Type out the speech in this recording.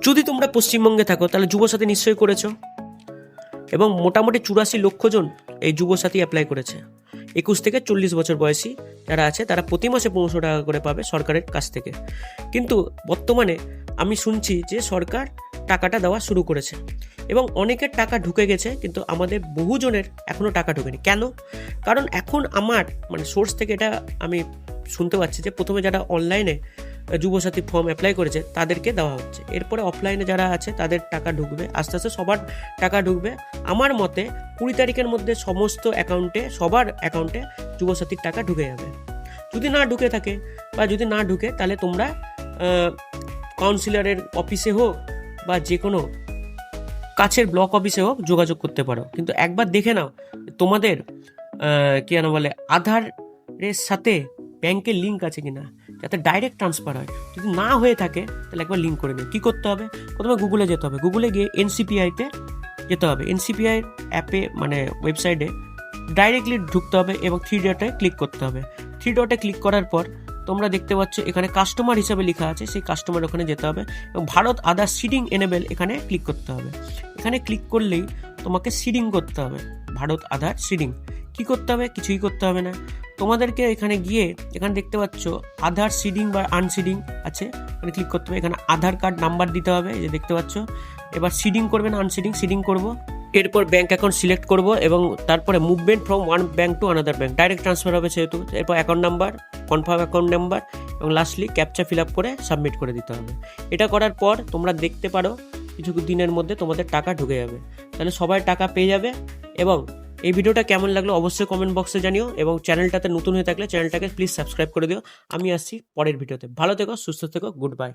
যদি তোমরা পশ্চিমবঙ্গে থাকো তাহলে যুবসাথী নিশ্চয়ই করেছো, এবং মোটামুটি 84 লক্ষ জন এই যুবসাথী অ্যাপ্লাই করেছে। 21 থেকে 40 বছর বয়সী যারা আছে তারা প্রতি মাসে 1500 টাকা করে পাবে সরকারের কাছ থেকে। কিন্তু বর্তমানে আমি শুনছি যে সরকার টাকাটা দেওয়া শুরু করেছে এবং অনেকের টাকা ঢুকে গেছে, কিন্তু আমাদের বহুজনের এখনও টাকা ঢোকেনি। কেন? কারণ এখন আমার সোর্স থেকে এটা আমি শুনতে পাচ্ছি যে প্রথমে যারা অনলাইনে যুবসাথী ফর্ম অ্যাপ্লাই করেছে তাদেরকে দেওয়া হচ্ছে, এরপরে অফলাইনে যারা আছে তাদের টাকা ঢুকবে, আস্তে আস্তে সবার টাকা ঢুকবে। আমার মতে 20 তারিখের মধ্যে সমস্ত অ্যাকাউন্টে, সবার অ্যাকাউন্টে যুবসাথীর টাকা ঢুকে যাবে। যদি না ঢুকে থাকে বা যদি না ঢুকে তাহলে তোমরা কাউন্সিলরের অফিসে হোক বা যে কোনো কাছের ব্লক অফিসে হোক যোগাযোগ করতে পারো। কিন্তু একবার দেখে নাও তোমাদের কি যেন বলে আধারের সাথে ব্যাংকের লিঙ্ক আছে কিনা, যাতে ডাইরেক্ট ট্রান্সফার হয়। যদি না হয়ে থাকে তাহলে একবার লিঙ্ক করে নিও। কী করতে হবে? প্রথমে গুগলে যেতে হবে, গুগলে গিয়ে এনসিপিআইতে যেতে হবে, এনসিপিআই অ্যাপে ওয়েবসাইটে ডাইরেক্টলি ঢুকতে হবে এবং 3 ডটে ক্লিক করতে হবে। 3 ডটে ক্লিক করার পর তোমরা দেখতে পাচ্ছ এখানে কাস্টমার হিসাবে লেখা আছে, সেই কাস্টমার ওখানে যেতে হবে এবং ভারত আধার সিডিং এনেবেল এখানে ক্লিক করতে হবে। এখানে ক্লিক করলেই তোমাকে সিডিং করতে হবে, ভারত আধার সিডিং। কি করতে হবে? কিছুই করতে হবে না। তোমাদেরকে এখানে গিয়ে এখানে দেখতে পাচ্ছ আধার সিডিং বা আনসিডিং আছে, এখানে ক্লিক করতে হবে। এখানে আধার কার্ড নাম্বার দিতে হবে, এই যে দেখতে পাচ্ছ। এবার সিডিং করবে না আনসিডিং? সিডিং করব। এরপর ব্যাঙ্ক অ্যাকাউন্ট সিলেক্ট করব এবং তারপরে movement from one bank to another bank, direct transfer হবে সেহেতু। এরপর account number, confirm account number এবং লাস্টলি ক্যাপচা ফিল আপ করে সাবমিট করে দিতে হবে। এটা করার পর তোমরা দেখতে পারো কিছু দিনের মধ্যে তোমাদের টাকা ঢুকে যাবে। তাহলে সবাই টাকা পেয়ে যাবে। এবং এই ভিডিওটা কেমন লাগলো অবশ্যই কমেন্ট বক্সে জানিও, এবং চ্যানেলটাতে নতুন হয়ে থাকলে চ্যানেলটাকে প্লিজ সাবস্ক্রাইব করে দিও। আমি আসছি পরের ভিডিওতে। ভালো থেকো, সুস্থ থেকো, গুড বাই।